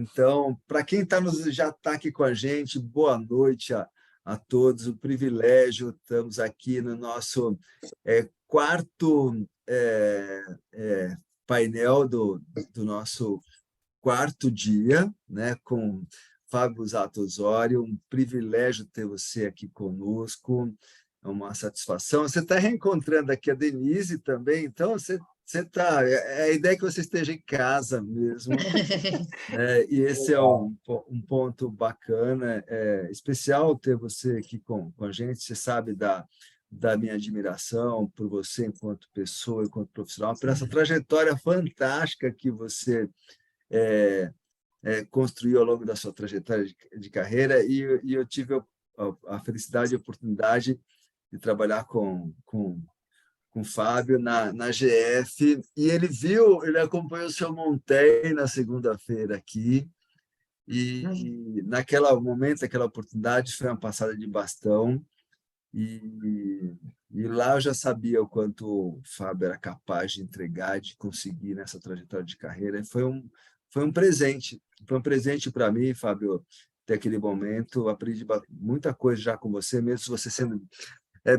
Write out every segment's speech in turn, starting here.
Então, para quem já está aqui com a gente, boa noite a todos, um privilégio. Estamos aqui no nosso quarto painel do nosso quarto dia, né, com Fábio Zato Osório. Um privilégio ter você aqui conosco, é uma satisfação. Você está reencontrando aqui a Denise também, então você está. A ideia é que você esteja em casa mesmo. E esse é um ponto bacana, especial ter você aqui com a gente. Você sabe da minha admiração por você enquanto pessoa, enquanto profissional, por essa trajetória fantástica que você construiu ao longo da sua trajetória de carreira, e eu tive a felicidade e a oportunidade de trabalhar com o Fábio na GF, e ele acompanhou o seu Montei na segunda-feira aqui, e naquele momento, aquela oportunidade foi uma passada de bastão, e lá eu já sabia o quanto o Fábio era capaz de entregar, de conseguir nessa trajetória de carreira. E foi um presente para mim, Fábio, ter aquele momento. Aprendi muita coisa já com você, mesmo você sendo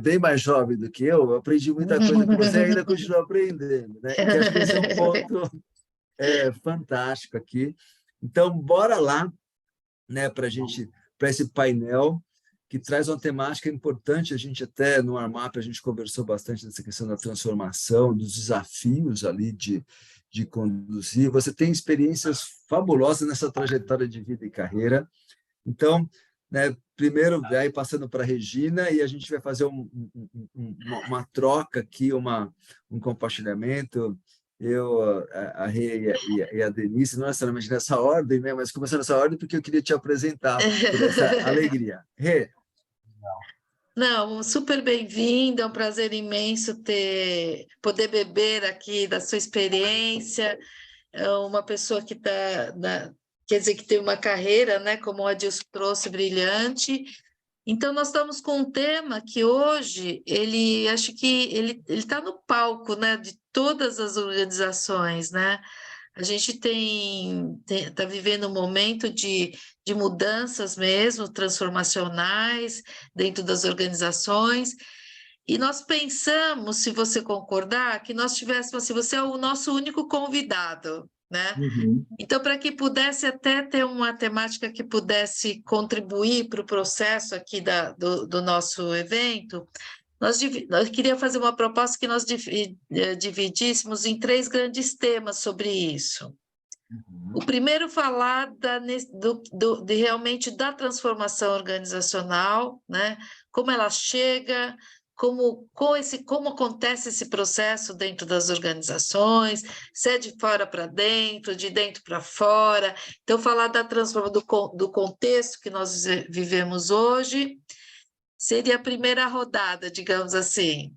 bem mais jovem do que eu aprendi muita coisa com você e ainda continuo aprendendo, né? Que acho que esse é um ponto fantástico aqui. Então, bora lá, né, para esse painel que traz uma temática importante. A gente até no Armap a gente conversou bastante dessa questão da transformação, dos desafios ali de conduzir. Você tem experiências fabulosas nessa trajetória de vida e carreira. Então, né, primeiro, aí passando para a Regina, e a gente vai fazer uma troca aqui, um compartilhamento. Eu, a Rê e a Denise, não necessariamente nessa ordem, né, mas começando nessa ordem porque eu queria te apresentar por essa alegria. Rê. Não, super bem-vindo, é um prazer imenso poder beber aqui da sua experiência. É uma pessoa que quer dizer, que tem uma carreira, né, como o Adilson trouxe, brilhante. Então, nós estamos com um tema que hoje, acho que ele está no palco, né, de todas as organizações, né? A gente está vivendo um momento de mudanças mesmo, transformacionais dentro das organizações, e nós pensamos, se você concordar, que nós tivéssemos, assim, você é o nosso único convidado, né? Uhum. Então, para que pudesse até ter uma temática que pudesse contribuir para o processo aqui do nosso evento, nós queria fazer uma proposta que nós dividíssemos em 3 grandes temas sobre isso. Uhum. O primeiro, falar realmente da transformação organizacional, né? Como ela chega, como acontece esse processo dentro das organizações, se é de fora para dentro, de dentro para fora. Então, falar da transformação do contexto que nós vivemos hoje seria a primeira rodada, digamos assim.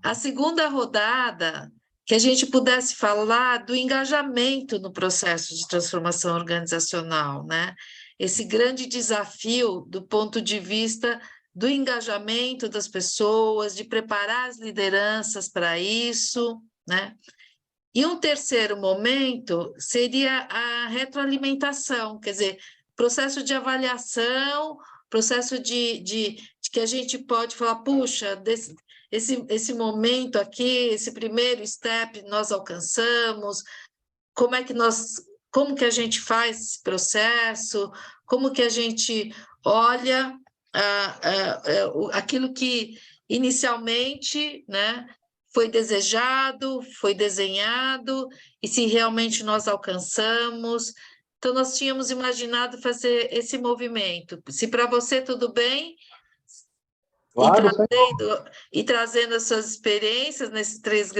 A segunda rodada, que a gente pudesse falar do engajamento no processo de transformação organizacional, né? Esse grande desafio do ponto de vista do engajamento das pessoas, de preparar as lideranças para isso, né? E um terceiro momento seria a retroalimentação, quer dizer, processo de avaliação, processo de que a gente pode falar, puxa, esse momento aqui, esse primeiro step nós alcançamos, como que a gente faz esse processo, como que a gente olha aquilo que inicialmente, né, foi desejado, foi desenhado, e se realmente nós alcançamos. Então, nós tínhamos imaginado fazer esse movimento. Se para você tudo bem, Claro, e trazendo as suas experiências nesses três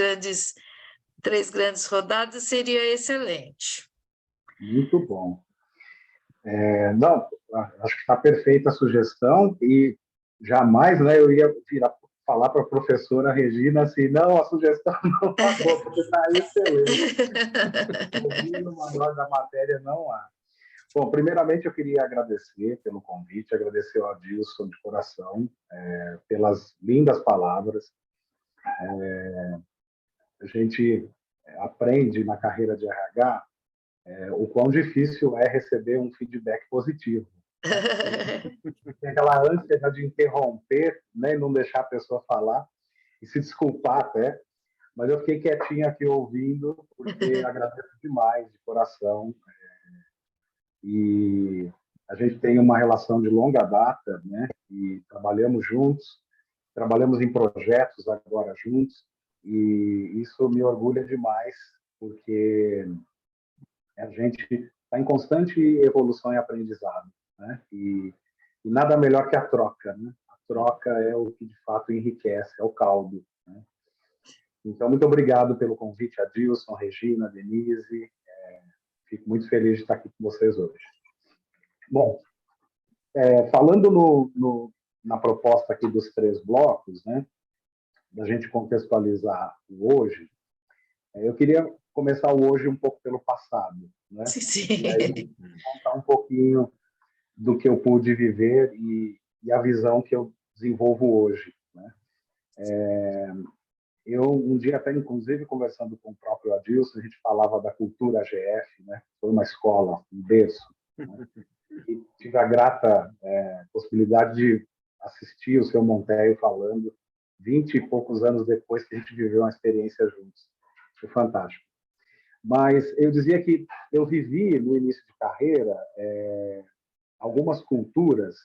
grandes rodadas, seria excelente. muito bom. Não, acho que está perfeita a sugestão, e jamais, né, eu ia falar para a professora Regina assim, não, a sugestão não está boa, porque está excelente. O maior da matéria não há. Bom, primeiramente eu queria agradecer pelo convite, agradecer ao Adilson de coração, pelas lindas palavras. A gente aprende na carreira de RH o quão difícil é receber um feedback positivo. Tem aquela ânsia de interromper, né, e não deixar a pessoa falar, e se desculpar até, mas eu fiquei quietinho aqui ouvindo, porque agradeço demais, de coração, e a gente tem uma relação de longa data, né, e trabalhamos juntos, trabalhamos em projetos agora juntos, e isso me orgulha demais, porque a gente está em constante evolução e aprendizado, né? E nada melhor que a troca, né? A troca é o que de fato enriquece, é o caldo, né? Então, muito obrigado pelo convite, Adilson, Regina, Denise. Fico muito feliz de estar aqui com vocês hoje. Bom, falando na proposta aqui dos 3 blocos, né? Da gente contextualizar o hoje, eu queria começar o hoje um pouco pelo passado, né? Sim. E aí contar um pouquinho do que eu pude viver e a visão que eu desenvolvo hoje, né? Eu um dia até inclusive conversando com o próprio Adilson, a gente falava da cultura AGF, né? Foi uma escola, um berço, né? E tive a grata possibilidade de assistir o seu Monteiro falando 20 e poucos anos depois que a gente viveu uma experiência juntos. Foi fantástico. Mas eu dizia que eu vivi, no início de carreira, algumas culturas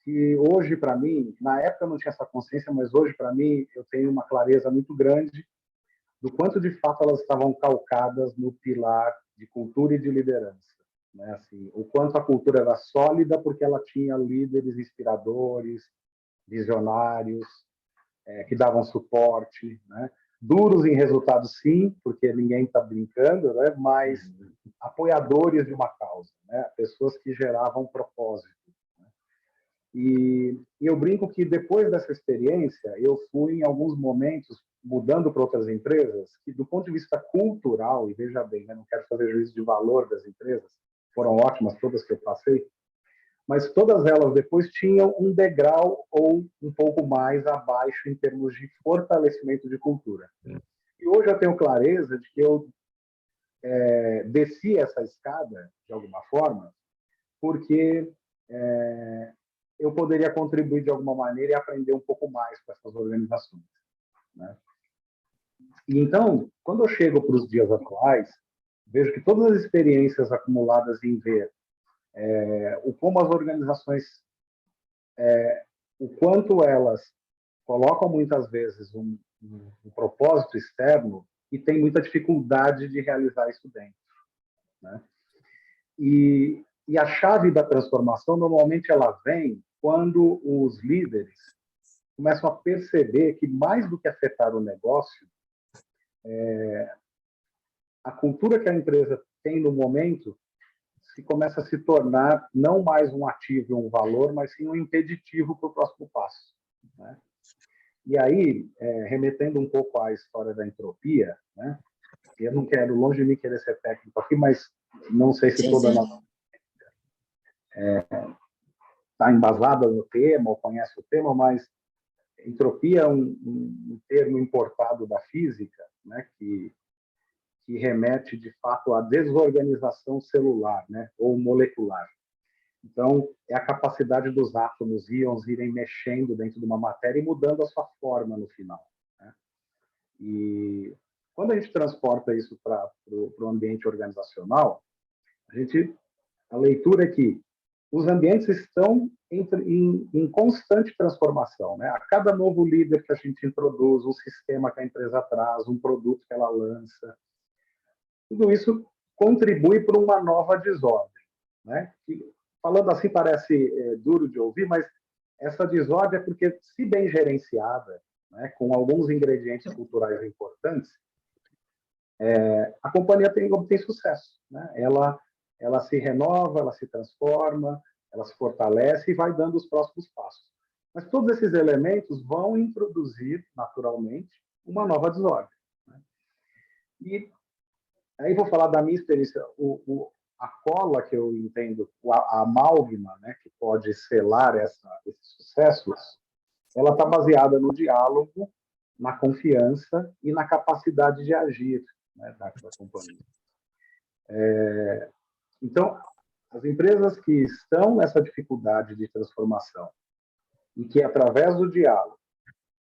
que hoje, para mim, na época eu não tinha essa consciência, mas hoje, para mim, eu tenho uma clareza muito grande do quanto, de fato, elas estavam calcadas no pilar de cultura e de liderança. Né? Assim, o quanto a cultura era sólida porque ela tinha líderes inspiradores, visionários, que davam suporte, né? Duros em resultados, sim, porque ninguém está brincando, né? Mas apoiadores de uma causa, né? Pessoas que geravam um propósito. Né? E eu brinco que depois dessa experiência, eu fui, em alguns momentos, mudando para outras empresas, que do ponto de vista cultural, e veja bem, né? Não quero fazer juízo de valor das empresas, foram ótimas todas que eu passei, mas todas elas depois tinham um degrau ou um pouco mais abaixo em termos de fortalecimento de cultura. E hoje eu tenho clareza de que eu desci essa escada, de alguma forma, porque eu poderia contribuir de alguma maneira e aprender um pouco mais com essas organizações. Né? E então, quando eu chego para os dias atuais, vejo que todas as experiências acumuladas em ver como as organizações, o quanto elas colocam muitas vezes um propósito externo e tem muita dificuldade de realizar isso dentro. Né? E a chave da transformação, normalmente, ela vem quando os líderes começam a perceber que, mais do que afetar o negócio, a cultura que a empresa tem no momento começa a se tornar não mais um ativo e um valor, mas sim um impeditivo para o próximo passo. Né? E aí, remetendo um pouco à história da entropia, né? Eu não quero, longe de mim querer ser técnico aqui, mas não sei se toda a nossa está embasada no tema ou conhece o tema, mas entropia é um termo importado da física, né? que remete, de fato, à desorganização celular, né? Ou molecular. Então, é a capacidade dos átomos, íons, irem mexendo dentro de uma matéria e mudando a sua forma no final. Né? E quando a gente transporta isso para o ambiente organizacional, a leitura é que os ambientes estão em constante transformação. Né? A cada novo líder que a gente introduz, um sistema que a empresa traz, um produto que ela lança, tudo isso contribui para uma nova desordem. Né? Que, falando assim, parece duro de ouvir, mas essa desordem é porque, se bem gerenciada, né, com alguns ingredientes culturais importantes, a companhia obtém sucesso. Né? Ela se renova, ela se transforma, ela se fortalece e vai dando os próximos passos. Mas todos esses elementos vão introduzir, naturalmente, uma nova desordem. Né? E aí vou falar da minha experiência. A cola que eu entendo, a amálgama, né, que pode selar esses sucessos, ela está baseada no diálogo, na confiança e na capacidade de agir, né, da companhia. Então, as empresas que estão nessa dificuldade de transformação e que, através do diálogo,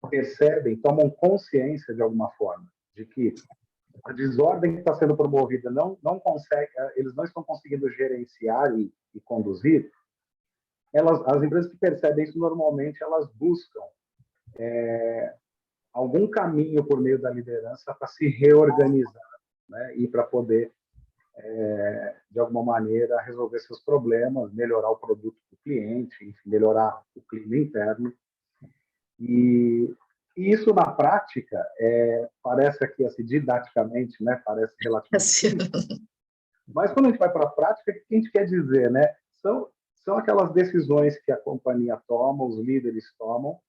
percebem, tomam consciência de alguma forma de que a desordem que está sendo promovida não consegue, eles não estão conseguindo gerenciar e conduzir, as empresas que percebem isso normalmente elas buscam algum caminho por meio da liderança para se reorganizar, né? E para poder de alguma maneira resolver seus problemas, melhorar o produto do cliente, enfim, melhorar o clima interno. E isso na prática parece aqui assim didaticamente, né? Parece relativamente simples, mas quando a gente vai para a prática, o que a gente quer dizer, né? São aquelas decisões que a companhia toma, os líderes tomam,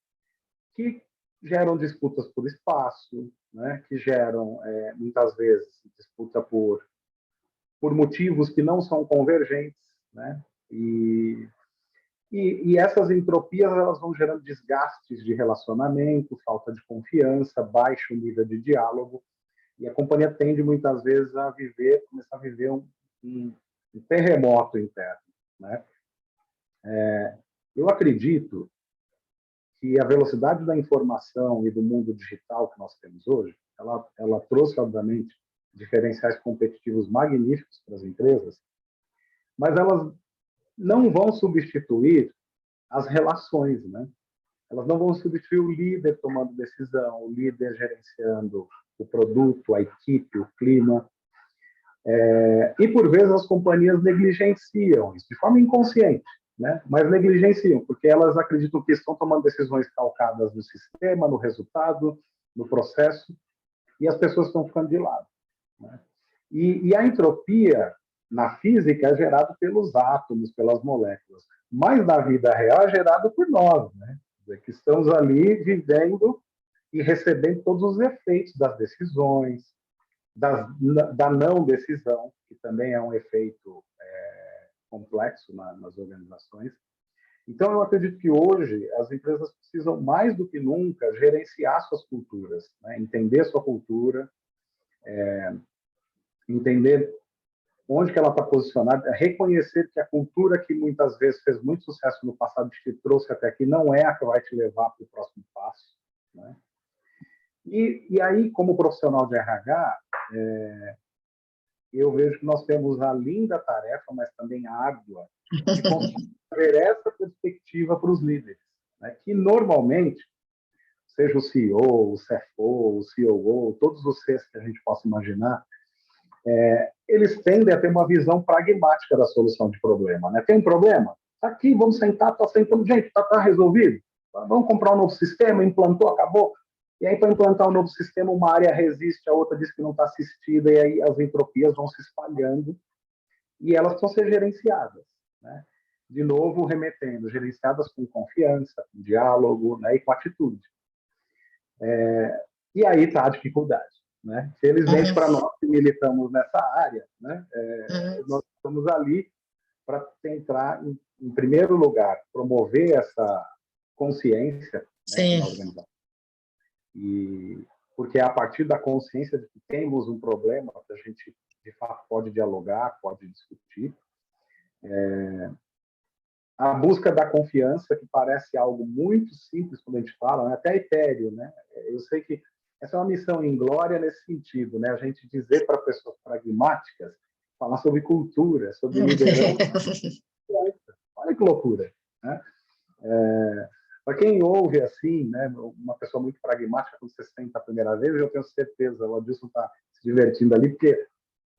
que geram disputas por espaço, né? Que geram muitas vezes disputa por motivos que não são convergentes, né? E essas entropias elas vão gerando desgastes de relacionamento, falta de confiança, baixo nível de diálogo, e a companhia tende muitas vezes a começar a viver um terremoto interno, né? Eu acredito que a velocidade da informação e do mundo digital que nós temos hoje, ela trouxe, obviamente, diferenciais competitivos magníficos para as empresas, mas elas não vão substituir as relações, né? Elas não vão substituir o líder tomando decisão, o líder gerenciando o produto, a equipe, o clima. E, por vezes, as companhias negligenciam isso de forma inconsciente, né? Mas negligenciam, porque elas acreditam que estão tomando decisões calcadas no sistema, no resultado, no processo, e as pessoas estão ficando de lado, né? E a entropia na física é gerada pelos átomos, pelas moléculas, mas na vida real é gerada por nós, né? Que estamos ali vivendo e recebendo todos os efeitos das decisões, da não decisão, que também é um efeito complexo nas organizações. Então, eu acredito que hoje as empresas precisam, mais do que nunca, gerenciar suas culturas, né? Entender sua cultura, entender onde que ela está posicionada, reconhecer que a cultura que muitas vezes fez muito sucesso no passado, que te trouxe até aqui, não é a que vai te levar para o próximo passo, né? E aí, como profissional de RH, eu vejo que nós temos a linda tarefa, mas também árdua, de conseguir ver essa perspectiva para os líderes, né? Que normalmente, seja o CEO, o CFO, o COO, todos os Cs que a gente possa imaginar, eles tendem a ter uma visão pragmática da solução de problema, né? Tem um problema? Tá aqui, vamos sentar, tá sentando, gente, tá resolvido? Vamos comprar um novo sistema, implantou, acabou? E aí, para implantar um novo sistema, uma área resiste, a outra diz que não está assistida, e aí as entropias vão se espalhando, e elas precisam ser gerenciadas, né? De novo, remetendo, gerenciadas com confiança, com diálogo, né? E com atitude. E aí está a dificuldade, né? Felizmente, para nós que militamos nessa área, né? Nós estamos ali para tentar, em primeiro lugar, promover essa consciência, né, na organização. E porque é a partir da consciência de que temos um problema, que a gente, de fato, pode dialogar, pode discutir. A busca da confiança, que parece algo muito simples quando a gente fala, né? Até etéreo, né? Eu sei que essa é uma missão em glória nesse sentido, né? A gente dizer para pessoas pragmáticas, falar sobre cultura, sobre liderança. Olha que loucura, né? Para quem ouve assim, né, uma pessoa muito pragmática, quando você senta a primeira vez, eu tenho certeza, o Adilson está se divertindo ali, porque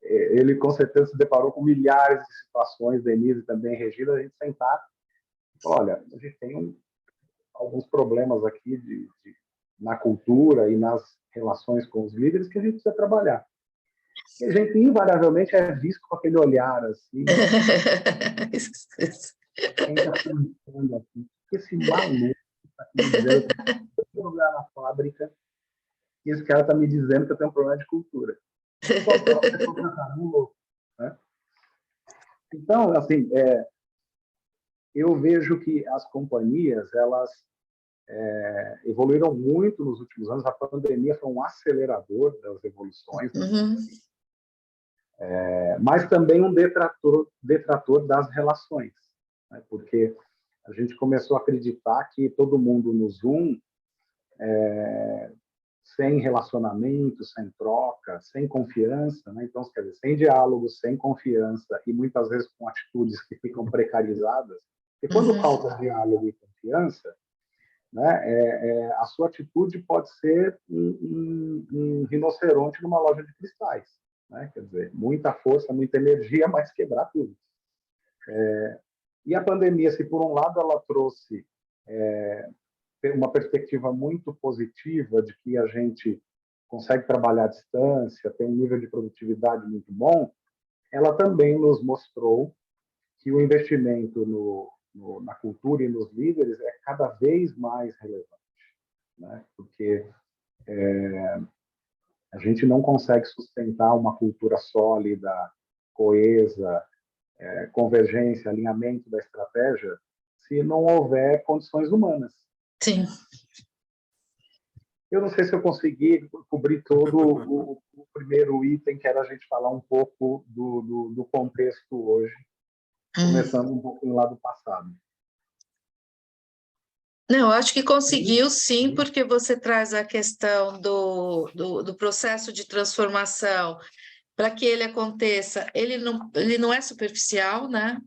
ele com certeza se deparou com milhares de situações, Denise também, Regina, a gente sentar e falar, olha, a gente tem alguns problemas aqui na cultura e nas relações com os líderes que a gente precisa trabalhar. E a gente, invariavelmente, é visto com aquele olhar assim, quem está pensando aqui, esse maluco está me dizendo que eu tenho um problema na fábrica e esse cara está me dizendo que eu tenho um problema de cultura. Né? Então, assim, eu vejo que as companhias, elas evoluíram muito nos últimos anos. A pandemia foi um acelerador das evoluções. Mas também um detrator das relações, né? Porque a gente começou a acreditar que todo mundo no Zoom, sem relacionamento, sem troca, sem confiança, né? Então, quer dizer, sem diálogo, sem confiança e muitas vezes com atitudes que ficam precarizadas. E quando falta diálogo e confiança, né, a sua atitude pode ser um rinoceronte numa loja de cristais, né? Quer dizer, muita força, muita energia, mas quebrar tudo. E a pandemia, se por um lado ela trouxe uma perspectiva muito positiva de que a gente consegue trabalhar à distância, tem um nível de produtividade muito bom, ela também nos mostrou que o investimento na cultura e nos líderes é cada vez mais relevante, né? Porque a gente não consegue sustentar uma cultura sólida, coesa, convergência, alinhamento da estratégia, se não houver condições humanas. Sim. Eu não sei se eu consegui cobrir todo o primeiro item, que era a gente falar um pouco do contexto hoje, começando um pouquinho lá do passado. Não, acho que conseguiu sim, porque você traz a questão do processo de transformação. Para que ele aconteça, ele não é superficial, né?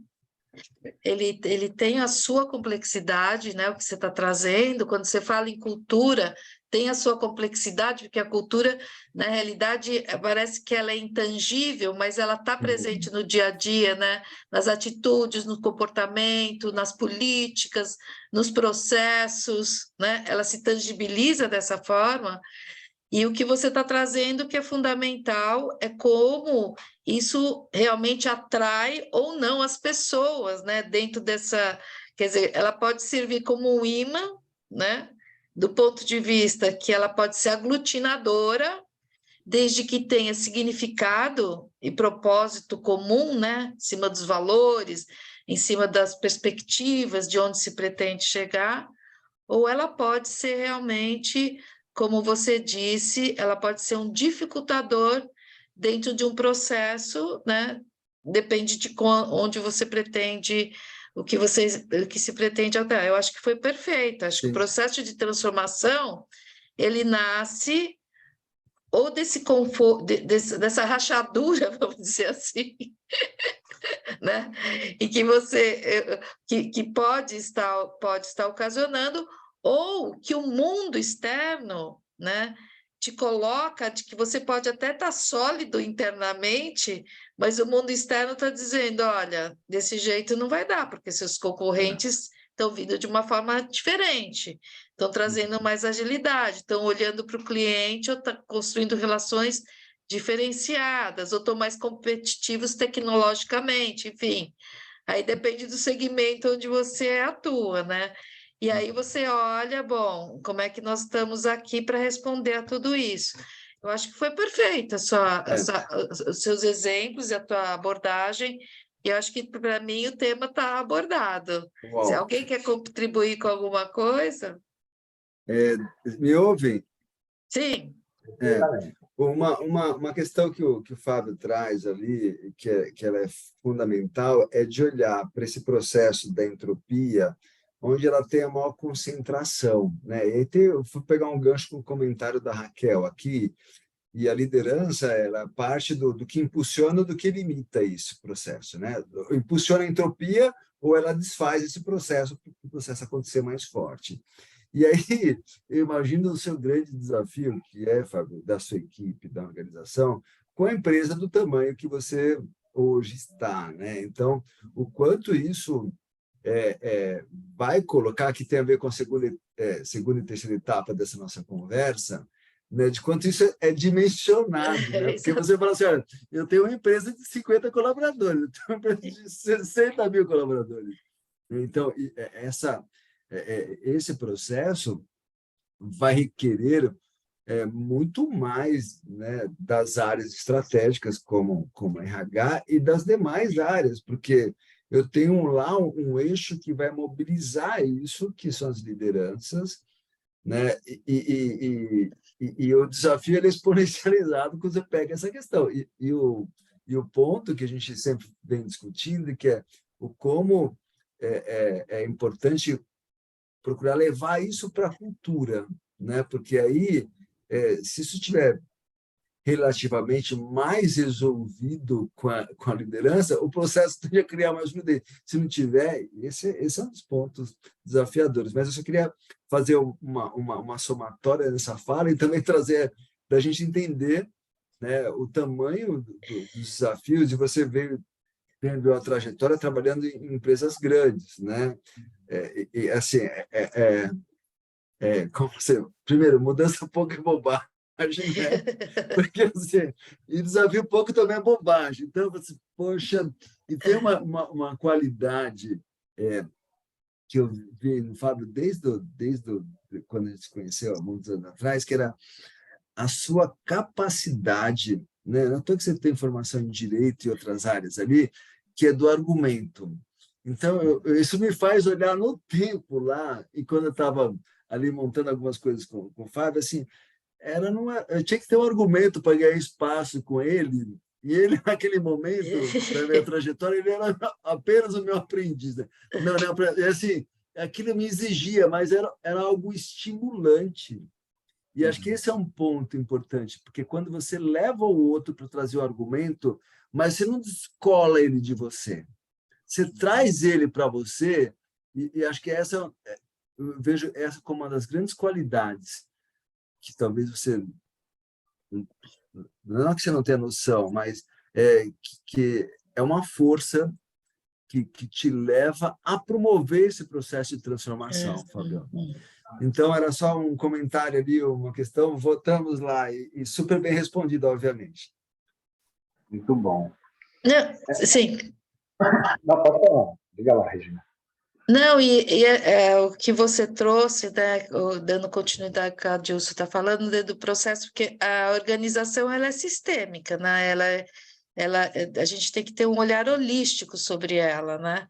Ele tem a sua complexidade, né? O que você está trazendo. Quando você fala em cultura, tem a sua complexidade, porque a cultura, na realidade, parece que ela é intangível, mas ela está presente no dia a dia, né? Nas atitudes, no comportamento, nas políticas, nos processos, né? Ela se tangibiliza dessa forma. E o que você está trazendo que é fundamental é como isso realmente atrai ou não as pessoas, né? Dentro dessa, quer dizer, ela pode servir como um imã, né? Do ponto de vista que ela pode ser aglutinadora, desde que tenha significado e propósito comum, né? Em cima dos valores, em cima das perspectivas de onde se pretende chegar, ou ela pode ser realmente, como você disse, ela pode ser um dificultador dentro de um processo, né? Depende de onde você pretende, o que se pretende até. Eu acho que foi perfeito. Acho que o processo de transformação ele nasce ou desse conforto, dessa rachadura, vamos dizer assim, né? E que você que pode estar ocasionando, ou que o mundo externo, né, te coloca de que você pode até estar sólido internamente, mas o mundo externo está dizendo, olha, desse jeito não vai dar, porque seus concorrentes estão vindo de uma forma diferente, estão trazendo mais agilidade, estão olhando para o cliente ou estão construindo relações diferenciadas, ou estão mais competitivos tecnologicamente, enfim. Aí depende do segmento onde você atua, né? E aí você olha, bom, como é que nós estamos aqui para responder a tudo isso? Eu acho que foi perfeita os seus exemplos e a tua abordagem, e eu acho que, para mim, o tema está abordado. Uau. Se alguém quer contribuir com alguma coisa... Me ouvem? Sim. Uma questão que o Fábio traz ali, que ela é fundamental, é de olhar para esse processo da entropia, onde ela tem a maior concentração, né? E aí eu fui pegar um gancho com o comentário da Raquel aqui, e a liderança ela parte do que impulsiona, do que limita esse processo, né? Impulsiona a entropia ou ela desfaz esse processo para o processo acontecer mais forte. E aí, eu imagino o seu grande desafio, que é, Fábio, da sua equipe, da organização, com a empresa do tamanho que você hoje está, né? Então, o quanto isso vai colocar, que tem a ver com a segunda e terceira etapa dessa nossa conversa, né, de quanto isso é dimensionado, né? Porque você fala assim, olha, eu tenho uma empresa de 50 colaboradores, eu tenho uma empresa de 60 mil colaboradores. Então, esse processo vai requerer muito mais, né, das áreas estratégicas, como a RH, e das demais áreas, porque eu tenho lá um eixo que vai mobilizar isso, que são as lideranças, né? E o desafio é exponencializado quando você pega essa questão. E o ponto que a gente sempre vem discutindo, que é o como é importante procurar levar isso para a cultura, né? Porque aí, se isso tiver relativamente mais resolvido com a liderança, o processo tende a criar mais fluidez. Se não tiver, esse é um dos pontos desafiadores. Mas eu só queria fazer uma somatória nessa fala e também trazer para a gente entender, né, o tamanho dos desafios, e você veio tendo a trajetória trabalhando em empresas grandes, né? Assim, como você, primeiro, mudança pouco é bobagem, né? Porque assim, e desafio pouco também é bobagem. Então, você, poxa, e tem uma qualidade que eu vi no Fábio quando a gente se conheceu há muitos anos atrás, que era a sua capacidade, né? Não estou que você tem formação em direito e outras áreas ali, que é do argumento. Então, isso me faz olhar no tempo lá, e quando eu estava ali montando algumas coisas com o Fábio, assim, eu tinha que ter um argumento para ganhar espaço com ele, e ele, naquele momento, da minha trajetória, ele era apenas o meu aprendiz. Né? Não, assim, aquilo me exigia, mas era algo estimulante. E acho que esse é um ponto importante, porque quando você leva o outro para trazer o argumento, mas você não descola ele de você. Você traz ele para você, e acho que eu vejo essa como uma das grandes qualidades que talvez você, não é que você não tenha noção, mas que é uma força que te leva a promover esse processo de transformação, Fabiano. Então, era só um comentário ali, uma questão, voltamos lá, e super bem respondido, obviamente. Muito bom. Não, sim. Não, pode falar. Diga lá, Regina. Não, o que você trouxe, né, dando continuidade ao que a Dilson está falando, do processo, porque a organização ela é sistêmica, né? A gente tem que ter um olhar holístico sobre ela, né?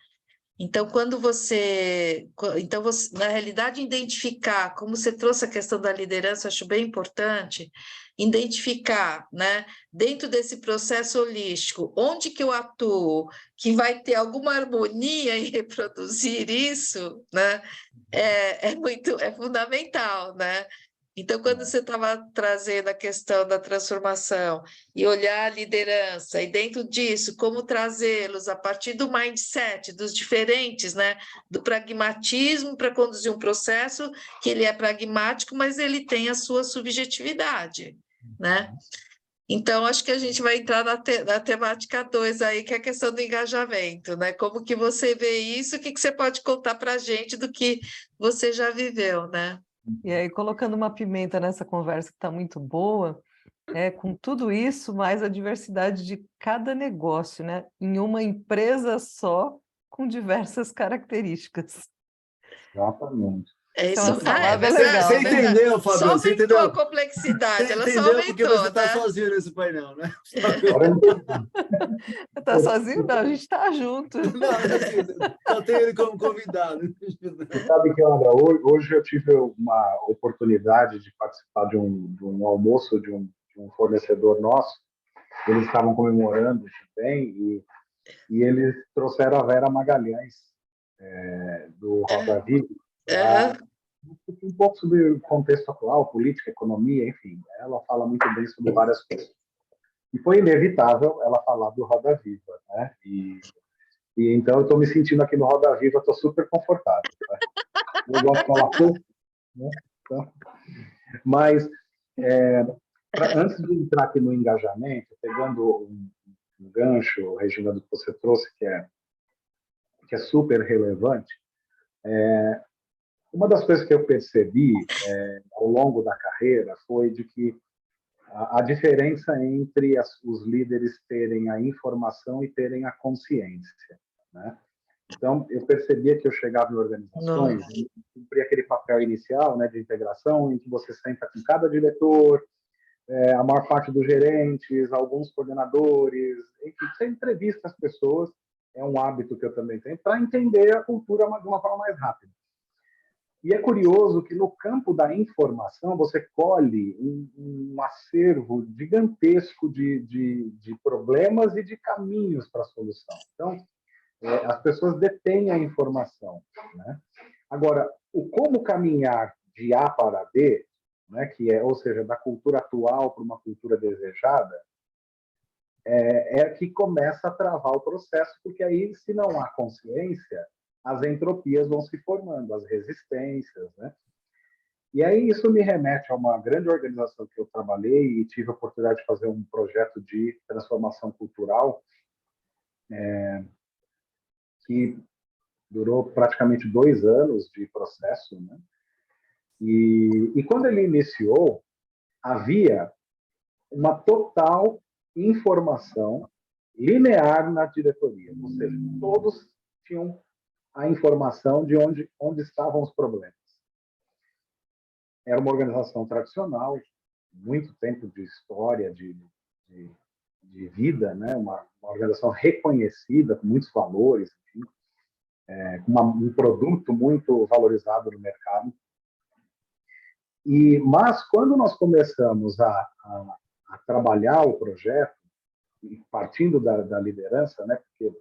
Então, na realidade, identificar, como você trouxe a questão da liderança, acho bem importante, identificar, né, dentro desse processo holístico, onde que eu atuo, que vai ter alguma harmonia em reproduzir isso, né, é fundamental, né? Então, quando você estava trazendo a questão da transformação e olhar a liderança, e dentro disso, como trazê-los a partir do mindset, dos diferentes, né? Do pragmatismo para conduzir um processo que ele é pragmático, mas ele tem a sua subjetividade, né? Então, acho que a gente vai entrar na temática 2 aí, que é a questão do engajamento, né? Como que você vê isso? O que você pode contar para a gente do que você já viveu, né? E aí, colocando uma pimenta nessa conversa que está muito boa, com tudo isso, mais a diversidade de cada negócio, né? Em uma empresa só, com diversas características. Exatamente. É Isso é isso. uma É palavra verdade, legal, Você né? entendeu, Só Fabiano? Você aumentou entendeu? a complexidade, Você ela só entendeu porque aumentou, você está né? sozinho nesse painel, né? Agora eu entendi. Tá sozinho? Não, a gente está junto. Não, assim, só tem ele como convidado. Você sabe que, André, hoje eu tive uma oportunidade de participar de um almoço de um fornecedor nosso. Eles estavam comemorando também e eles trouxeram a Vera Magalhães, do Roda Viva, para um pouco sobre o contexto atual, política, economia, enfim. Ela fala muito bem sobre várias coisas. E foi inevitável ela falar do Roda Viva, né? E então eu estou me sentindo aqui no Roda Viva, estou super confortável. Né? Eu gosto de falar pouco, né? Então, mas antes de entrar aqui no engajamento, pegando um gancho, Regina, do que você trouxe, que é super relevante, uma das coisas que eu percebi ao longo da carreira foi de que a diferença entre os líderes terem a informação e terem a consciência, né? Então, eu percebia que eu chegava em organizações e cumpria aquele papel inicial, né, de integração, em que você senta com cada diretor, a maior parte dos gerentes, alguns coordenadores, enfim, você entrevista as pessoas, é um hábito que eu também tenho, para entender a cultura de uma forma mais rápida. E é curioso que no campo da informação você colhe um acervo gigantesco de problemas e de caminhos para a solução. Então, as pessoas detêm a informação, né? Agora, o como caminhar de A para B, né, que é, ou seja, da cultura atual para uma cultura desejada, é que começa a travar o processo, porque aí, se não há consciência, as entropias vão se formando, as resistências, né? E aí isso me remete a uma grande organização que eu trabalhei e tive a oportunidade de fazer um projeto de transformação cultural que durou praticamente 2 anos de processo, né? E quando ele iniciou, havia uma total informação linear na diretoria, ou seja, todos tinham a informação de onde estavam os problemas. Era uma organização tradicional, muito tempo de história, de vida, né? Uma organização reconhecida, com muitos valores, enfim, com um produto muito valorizado no mercado. Mas, quando nós começamos a trabalhar o projeto, partindo da liderança, né? Porque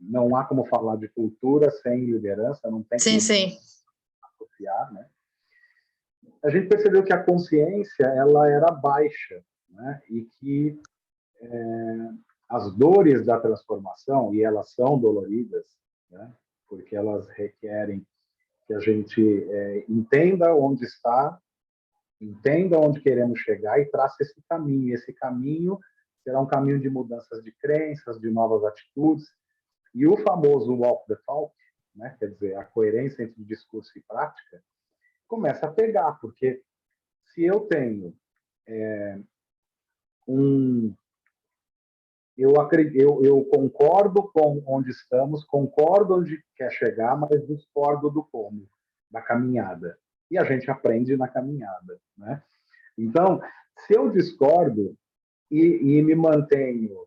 não há como falar de cultura sem liderança, não tem Sim, como sim. associar, né? A gente percebeu que a consciência ela era baixa, né? E que as dores da transformação, e elas são doloridas, né? Porque elas requerem que a gente entenda onde está, entenda onde queremos chegar e traça esse caminho. E esse caminho será um caminho de mudanças de crenças, de novas atitudes. E o famoso walk the talk, né? Quer dizer, a coerência entre discurso e prática, começa a pegar, porque se eu tenho eu concordo com onde estamos, concordo onde quer chegar, mas discordo do como, da caminhada. E a gente aprende na caminhada, né? Então, se eu discordo e me mantenho,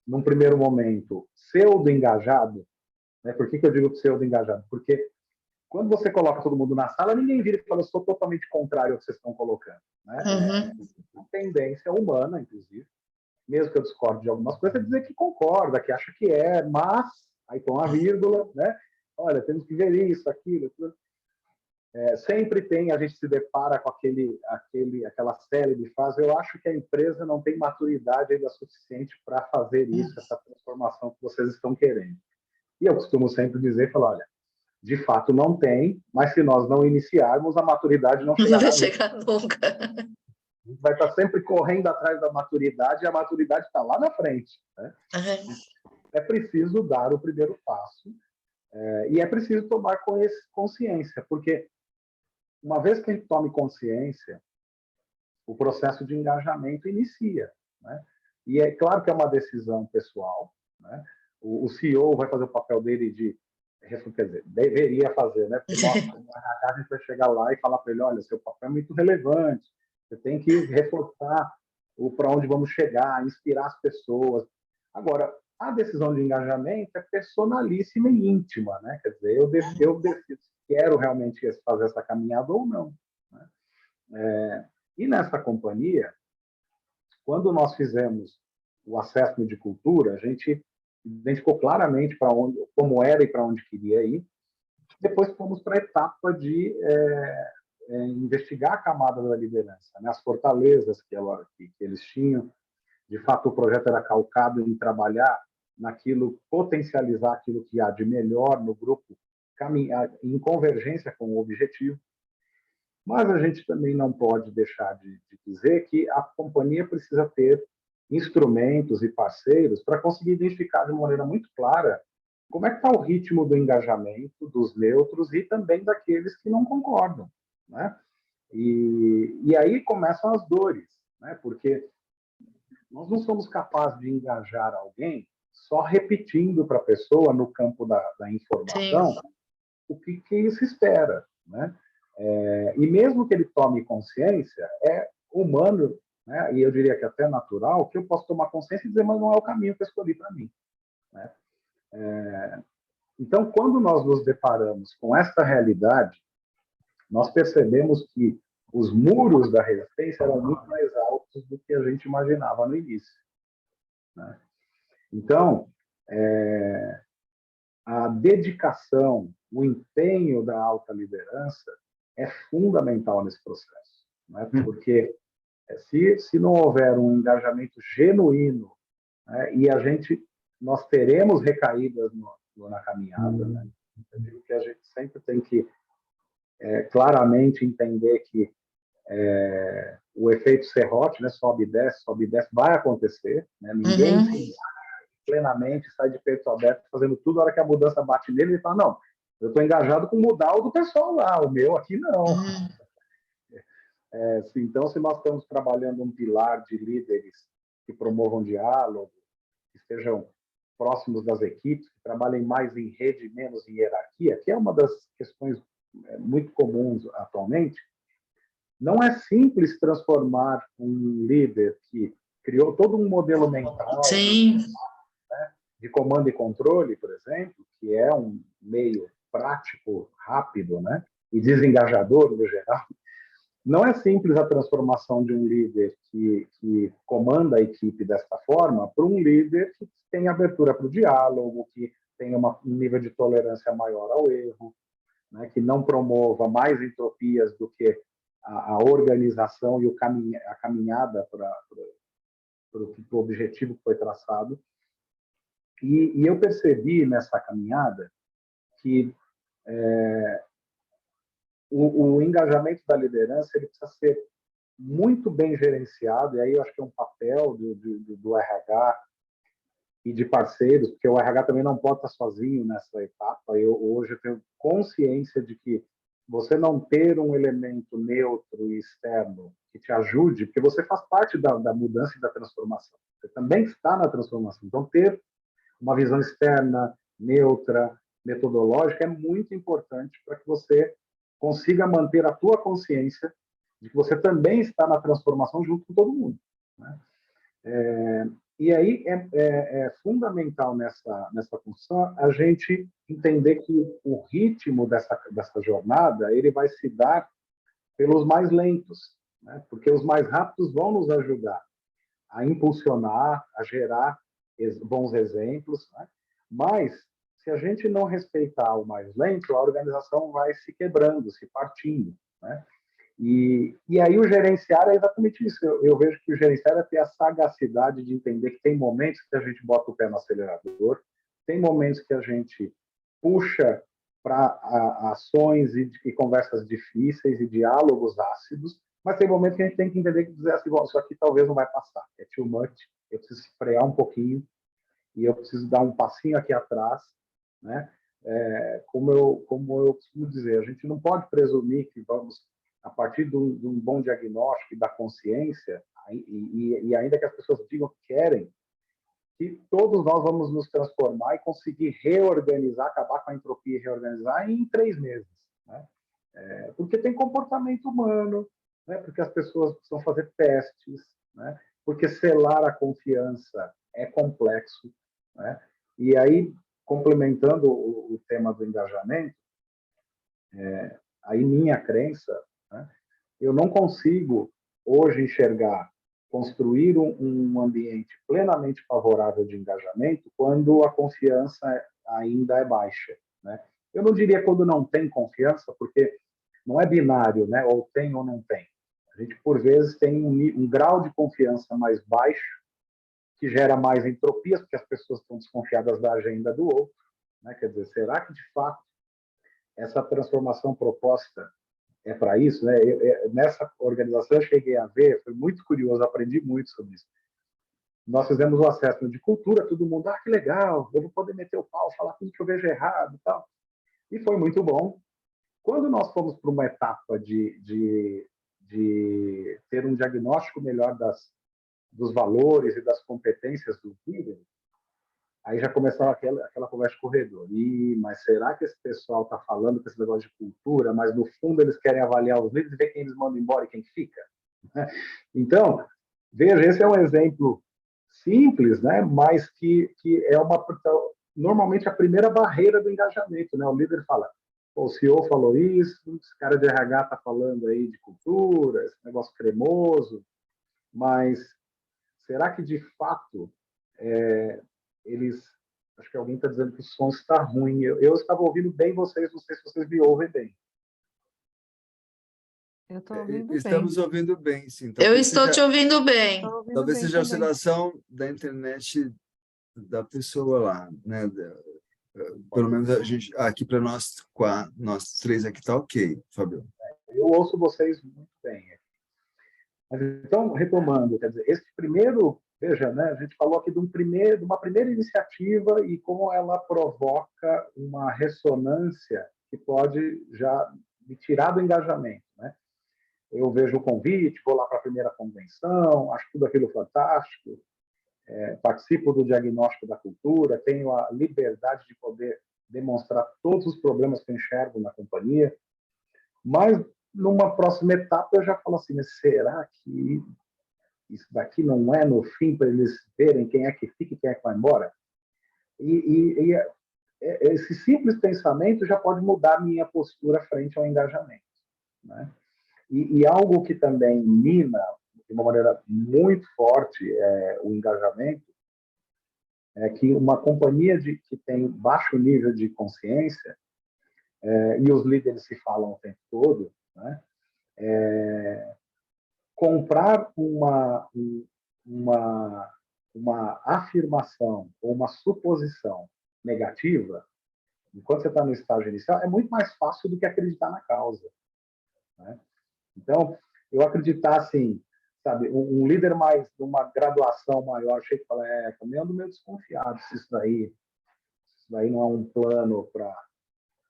num primeiro momento, pseudo-engajado, né? Por que eu digo pseudo-engajado? Porque quando você coloca todo mundo na sala, ninguém vira e fala, eu sou totalmente contrário ao que vocês estão colocando, né? Uhum. É uma tendência humana, inclusive, mesmo que eu discorde de algumas coisas, é dizer que concorda, que acha que mas, aí com a vírgula, né? Olha, temos que ver isso, aquilo. Sempre a gente se depara com aquela série de frases. Eu acho que a empresa não tem maturidade ainda suficiente para fazer isso, essa transformação que vocês estão querendo. E eu costumo sempre dizer, falar, olha, de fato não tem, mas se nós não iniciarmos, a maturidade não Não chegará vai nunca. chegar nunca. A gente vai estar sempre correndo atrás da maturidade e a maturidade está lá na frente, né? Uhum. É preciso dar o primeiro passo e é preciso tomar consciência, porque uma vez que a gente tome consciência, o processo de engajamento inicia, né? E é claro que é uma decisão pessoal, né? O CEO vai fazer o papel dele quer dizer, deveria fazer, né? Porque nós, como RH, a gente vai chegar lá e falar para ele, olha, seu papel é muito relevante, você tem que reforçar para onde vamos chegar, inspirar as pessoas. Agora, a decisão de engajamento é personalíssima e íntima, né? Quer dizer, eu decido se quero realmente fazer essa caminhada ou não, né? E nessa companhia, quando nós fizemos o assessment de cultura, a gente identificou claramente como era e para onde queria ir. Depois fomos para a etapa de investigar a camada da liderança, né? As fortalezas que eles tinham. De fato, o projeto era calcado em trabalhar potencializar aquilo que há de melhor no grupo, caminhar em convergência com o objetivo. Mas a gente também não pode deixar de dizer que a companhia precisa ter instrumentos e parceiros para conseguir identificar de uma maneira muito clara como é que está o ritmo do engajamento dos neutros e também daqueles que não concordam, né? E aí começam as dores, né? Porque nós não somos capazes de engajar alguém só repetindo para a pessoa no campo da informação Sim. o que se espera, né? E mesmo que ele tome consciência, é humano, né? E eu diria que até natural, que eu posso tomar consciência e dizer, mas não é o caminho que eu escolhi para mim, né? Então, quando nós nos deparamos com esta realidade, nós percebemos que os muros da resistência eram muito mais altos do que a gente imaginava no início, né? Então, a dedicação, o empenho da alta liderança é fundamental nesse processo, né? Porque se não houver um engajamento genuíno, né, e nós teremos recaídas na caminhada, né? Eu digo que a gente sempre tem que claramente entender que o efeito serrote, né, sobe e desce, vai acontecer, né? Ninguém se plenamente sai de peito aberto fazendo tudo, a hora que a mudança bate nele, ele fala, não, eu estou engajado com mudar o do pessoal lá, o meu aqui não. Então, se nós estamos trabalhando um pilar de líderes que promovam diálogo, que estejam próximos das equipes, que trabalhem mais em rede, menos em hierarquia, que é uma das questões muito comuns atualmente, não é simples transformar um líder que criou todo um modelo mental de comando e controle, por exemplo, que é um meio prático, rápido, né, e desengajador, no geral. Não é simples a transformação de um líder que comanda a equipe desta forma para um líder que tem abertura para o diálogo, que tem um nível de tolerância maior ao erro, né, que não promova mais entropias do que a organização e a caminhada para o objetivo que foi traçado. E eu percebi nessa caminhada que o engajamento da liderança ele precisa ser muito bem gerenciado, e aí eu acho que é um papel do RH e de parceiros, porque o RH também não pode estar sozinho nessa etapa. Hoje eu tenho consciência de que você não ter um elemento neutro e externo que te ajude, porque você faz parte da mudança e da transformação. Você também está na transformação. Então, ter uma visão externa, neutra, metodológica, é muito importante para que você consiga manter a tua consciência de que você também está na transformação junto com todo mundo, né? E aí é fundamental nessa função a gente entender que o ritmo dessa jornada ele vai se dar pelos mais lentos, né? Porque os mais rápidos vão nos ajudar a impulsionar, a gerar bons exemplos, né? Mas se a gente não respeitar o mais lento, a organização vai se quebrando, se partindo, né? E aí o gerenciar é exatamente isso. Eu vejo que o gerenciar é ter a sagacidade de entender que tem momentos que a gente bota o pé no acelerador, tem momentos que a gente puxa para ações e conversas difíceis e diálogos ácidos, mas tem momentos que a gente tem que entender que dizer assim, isso aqui talvez não vai passar, é too much, eu preciso frear um pouquinho e eu preciso dar um passinho aqui atrás, né? Como eu costumo dizer, a gente não pode presumir que vamos, a partir de um bom diagnóstico e da consciência, e ainda que as pessoas digam que querem, que todos nós vamos nos transformar e conseguir reorganizar, acabar com a entropia e reorganizar em 3 meses, né? Porque tem comportamento humano, né? Porque as pessoas precisam fazer testes, né? Porque selar a confiança é complexo, né? E aí, complementando o tema do engajamento, aí minha crença, né? Eu não consigo hoje enxergar, construir um ambiente plenamente favorável de engajamento quando a confiança ainda é baixa, né? Eu não diria quando não tem confiança, porque não é binário, né? Ou tem ou não tem. A gente, por vezes, tem um grau de confiança mais baixo, que gera mais entropias, porque as pessoas estão desconfiadas da agenda do outro, né? Quer dizer, será que, de fato, essa transformação proposta é para isso, né? Nessa organização eu cheguei a ver, foi muito curioso, aprendi muito sobre isso. Nós fizemos um acesso de cultura, todo mundo, que legal, eu vou poder meter o pau, falar tudo que eu vejo errado e tal. E foi muito bom. Quando nós fomos para uma etapa de ter um diagnóstico melhor dos valores e das competências do líder, aí já começava aquela conversa de corredor. Mas será que esse pessoal está falando com esse negócio de cultura, mas no fundo eles querem avaliar os líderes e ver quem eles mandam embora e quem fica? Então, veja, esse é um exemplo simples, né? Mas que é normalmente a primeira barreira do engajamento, né? O líder fala, o CEO falou isso, esse cara de RH está falando aí de cultura, esse negócio cremoso, mas será que de fato eles... Acho que alguém está dizendo que o som está ruim. Eu estava ouvindo bem vocês, não sei se vocês me ouvem bem. Eu estou ouvindo bem. Estamos ouvindo bem, sim. Eu estou te ouvindo bem. Estou ouvindo Talvez bem seja a também. oscilação da internet da pessoa lá, né? Pelo menos a gente, aqui para nós três aqui está ok, Fábio. Eu ouço vocês muito bem. Mas, então, retomando, quer dizer, esse primeiro, veja, né, a gente falou aqui de uma primeira iniciativa e como ela provoca uma ressonância que pode já me tirar do engajamento, né? Eu vejo o convite, vou lá para a primeira convenção, acho tudo aquilo fantástico, participo do diagnóstico da cultura, tenho a liberdade de poder demonstrar todos os problemas que eu enxergo na companhia, mas numa próxima etapa eu já falo assim, mas será que isso daqui não é no fim para eles verem quem é que fica e quem é que vai embora? E esse simples pensamento já pode mudar a minha postura frente ao engajamento, né? E algo que também mina de uma maneira muito forte o engajamento é que uma companhia que tem baixo nível de consciência, e os líderes se falam o tempo todo, né? Comprar uma afirmação ou uma suposição negativa, enquanto você está no estágio inicial, é muito mais fácil do que acreditar na causa, né? Então, eu acreditar assim, sabe, um líder mais de uma graduação maior chega e fala, também ando meio desconfiado se isso daí não é um plano para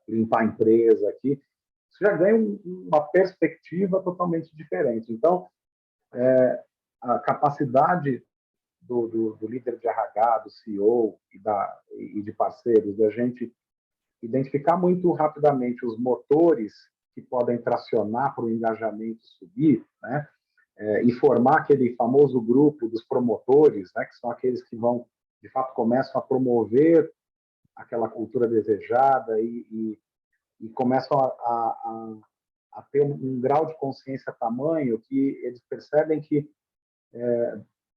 limpar a empresa aqui, você já ganha uma perspectiva totalmente diferente. Então, a capacidade do líder de RH, do CEO e de parceiros, da gente identificar muito rapidamente os motores que podem tracionar para o engajamento subir, né? E formar aquele famoso grupo dos promotores, né? Que são aqueles que vão, de fato, começam a promover aquela cultura desejada e começam a ter um grau de consciência tamanho que eles percebem que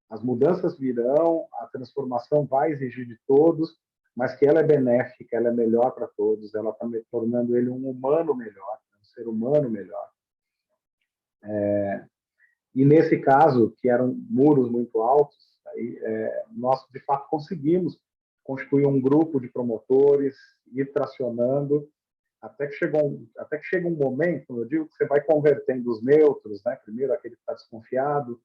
as mudanças virão, a transformação vai exigir de todos, mas que ela é benéfica, ela é melhor para todos, ela está tornando ele um humano melhor, um ser humano melhor. E nesse caso, que eram muros muito altos, aí, nós de fato conseguimos constituir um grupo de promotores, ir tracionando, até que chega um momento, como eu digo, que você vai convertendo os neutros, né? Primeiro aquele que está desconfiado,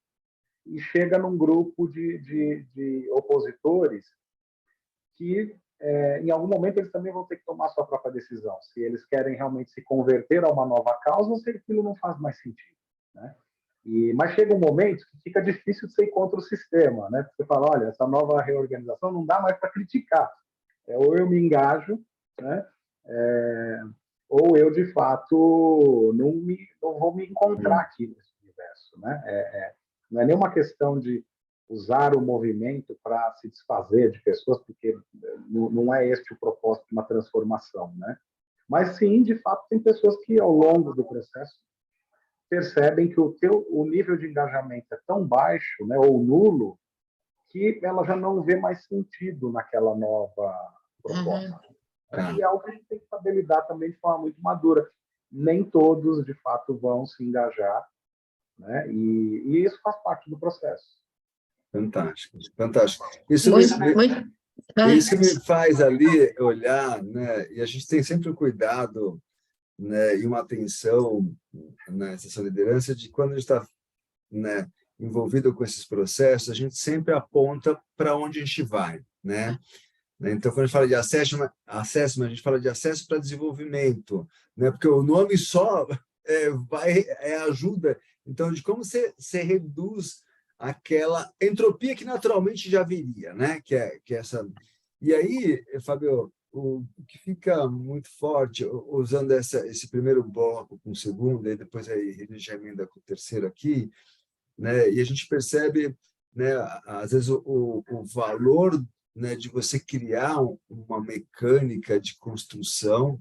e chega num grupo de opositores que, em algum momento, eles também vão ter que tomar sua própria decisão, se eles querem realmente se converter a uma nova causa ou se aquilo não faz mais sentido, né? Mas chega um momento que fica difícil de ser contra o sistema, né? Você fala, olha, essa nova reorganização não dá mais para criticar. Ou eu me engajo, né? Ou eu, de fato, não vou me encontrar aqui nesse universo, né? Não é nenhuma questão de usar o movimento para se desfazer de pessoas, porque não é este o propósito de uma transformação, né? Mas sim, de fato, tem pessoas que ao longo do processo percebem que o nível de engajamento é tão baixo, né, ou nulo, que ela já não vê mais sentido naquela nova proposta. E é algo que a gente tem que saber lidar também de forma muito madura. Nem todos, de fato, vão se engajar, né? E isso faz parte do processo. Fantástico, fantástico. Isso me faz ali olhar, né? E a gente tem sempre o cuidado, né, e uma atenção nessa liderança de quando a gente está, né, envolvido com esses processos, a gente sempre aponta para onde a gente vai, né? Então, quando a gente fala de assessment, a gente fala de acesso para desenvolvimento, né? Porque o nome só ajuda. Então, de como você reduz aquela entropia que naturalmente já viria, né? Que é essa. E aí, Fábio, o que fica muito forte, usando esse primeiro bloco com o segundo, e depois aí a gente emenda com o terceiro aqui, né? E a gente percebe, né, às vezes, o valor, né, de você criar uma mecânica de construção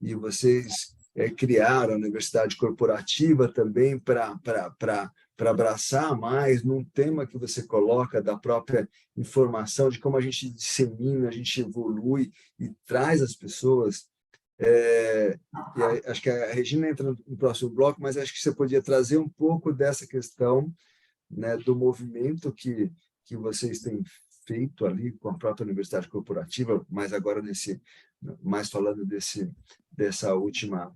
e vocês criaram a universidade corporativa também para abraçar mais num tema que você coloca da própria informação, de como a gente dissemina, a gente evolui e traz as pessoas. Acho que a Regina entra no próximo bloco, mas acho que você podia trazer um pouco dessa questão, né, do movimento que vocês têm feito ali com a própria universidade corporativa, mas agora mais falando dessa última,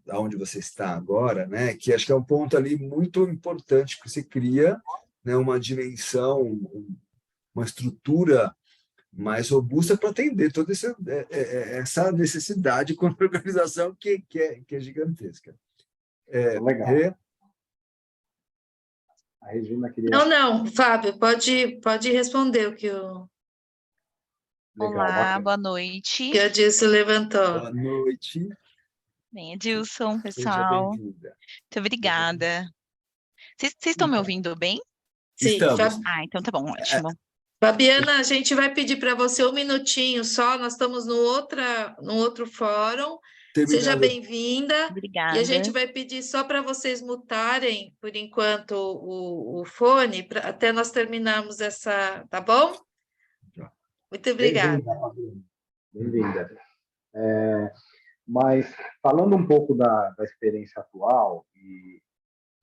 da onde você está agora, né, que acho que é um ponto ali muito importante, porque você cria, né, uma dimensão, uma estrutura mais robusta para atender toda essa necessidade com a organização que é gigantesca. Legal. A Regina queria... Não, Fábio, pode responder o que o... Legal, Olá, bacana. boa noite. que a Dilson levantou. Boa noite. Bem, Edilson, Seja pessoal. bem-vinda. Muito obrigada. Vocês estão me ouvindo bem? Sim, Estamos. Então tá bom, ótimo. Fabiana, a gente vai pedir para você um minutinho só, nós estamos no outro fórum. Seja Terminando. bem-vinda. E a Obrigada. gente vai pedir só para vocês mutarem, por enquanto, o fone, até nós terminarmos essa, tá bom? Já. Muito obrigada. Bem-vinda. Mas, falando um pouco da experiência atual, e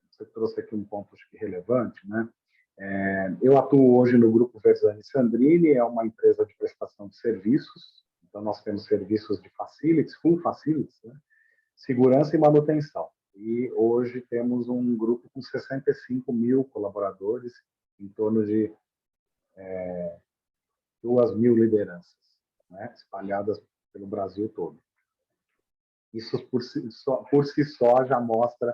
você trouxe aqui um ponto acho que relevante, né? Eu atuo hoje no Grupo Verzani Sandrini, é uma empresa de prestação de serviços, então nós temos serviços de facilities, full facilities, né? Segurança e manutenção. E hoje temos um grupo com 65 mil colaboradores, em torno de 2.000 lideranças, né? Espalhadas pelo Brasil todo. Isso por si só já mostra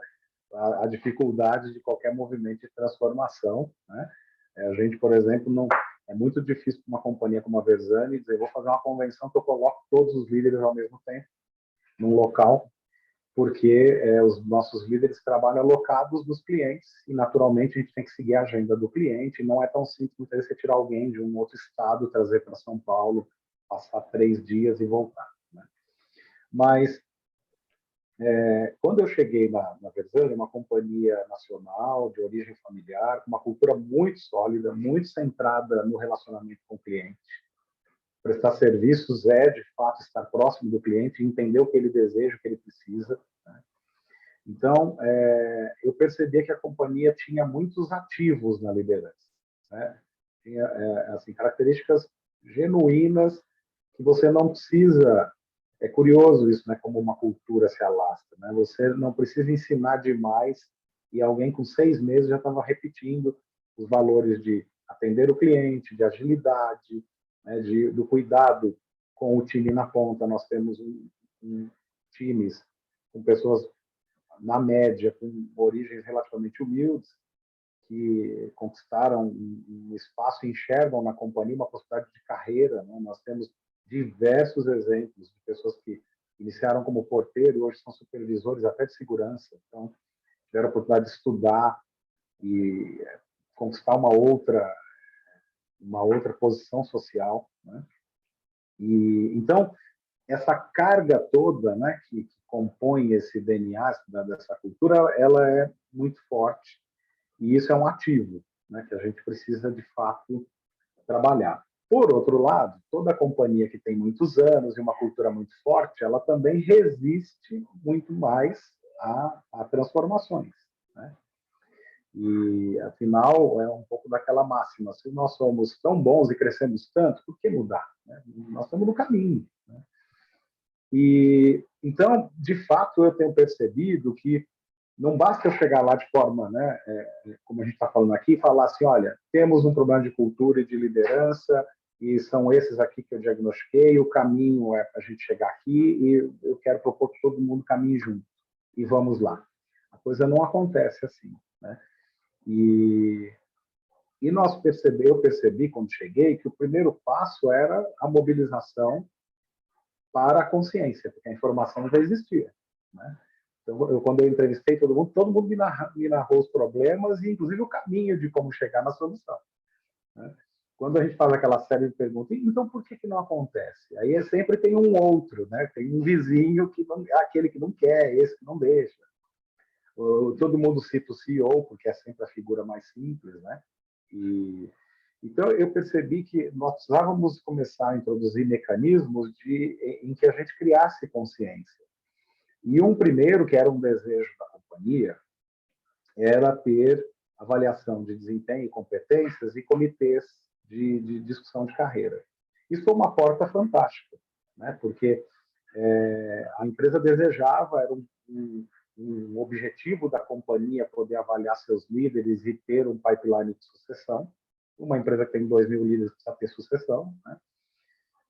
a dificuldade de qualquer movimento de transformação, né? A gente, por exemplo, não é muito difícil para uma companhia como a Verzani dizer, vou fazer uma convenção que eu coloco todos os líderes ao mesmo tempo num local, porque os nossos líderes trabalham alocados dos clientes e, naturalmente, a gente tem que seguir a agenda do cliente. Não é tão simples muitas vezes você tirar alguém de um outro estado, trazer para São Paulo, passar 3 dias e voltar, né? Mas quando eu cheguei na Verzani, uma companhia nacional, de origem familiar, com uma cultura muito sólida, muito centrada no relacionamento com o cliente. Prestar serviços de fato, estar próximo do cliente, entender o que ele deseja, o que ele precisa, né? Então, eu percebi que a companhia tinha muitos ativos na liderança, né? Tinha assim, características genuínas que você não precisa... É curioso isso, né? Como uma cultura se alastra, né? Você não precisa ensinar demais e alguém com 6 meses já estava repetindo os valores de atender o cliente, de agilidade, né? Do cuidado com o time na ponta. Nós temos times com pessoas, na média, com origens relativamente humildes, que conquistaram um espaço e enxergam na companhia uma possibilidade de carreira, né? Nós temos diversos exemplos de pessoas que iniciaram como porteiro e hoje são supervisores até de segurança. Então, tiveram a oportunidade de estudar e conquistar uma outra posição social, né? E então essa carga toda, né, que compõe esse DNA dessa cultura, ela é muito forte e isso é um ativo, né, que a gente precisa de fato trabalhar. Por outro lado, toda companhia que tem muitos anos e uma cultura muito forte, ela também resiste muito mais a transformações, né? E, afinal, é um pouco daquela máxima, se nós somos tão bons e crescemos tanto, por que mudar, né? Nós estamos no caminho, né? E, então, de fato, eu tenho percebido que não basta eu chegar lá de forma, né, como a gente está falando aqui, e falar assim, olha, temos um problema de cultura e de liderança, e são esses aqui que eu diagnostiquei, o caminho é para a gente chegar aqui, e eu quero propor que todo mundo caminhe junto, e vamos lá. A coisa não acontece assim, né? E eu percebi, quando cheguei, que o primeiro passo era a mobilização para a consciência, porque a informação já existia, né? Então, quando eu entrevistei todo mundo me narrou os problemas e, inclusive, o caminho de como chegar na solução, né? quando a gente faz aquela série de perguntas, então por que não acontece? Aí sempre tem um outro, né? Tem um vizinho que não, aquele que não quer, esse que não deixa. Todo mundo cita o CEO, porque é sempre a figura mais simples, né? Então, eu percebi que nós precisávamos começar a introduzir mecanismos em que a gente criasse consciência. E um primeiro, que era um desejo da companhia, era ter avaliação de desempenho e competências e comitês de discussão de carreira. Isso foi uma porta fantástica, né? Porque a empresa desejava, era um objetivo da companhia poder avaliar seus líderes e ter um pipeline de sucessão. Uma empresa que tem 2.000 líderes precisa ter sucessão, né?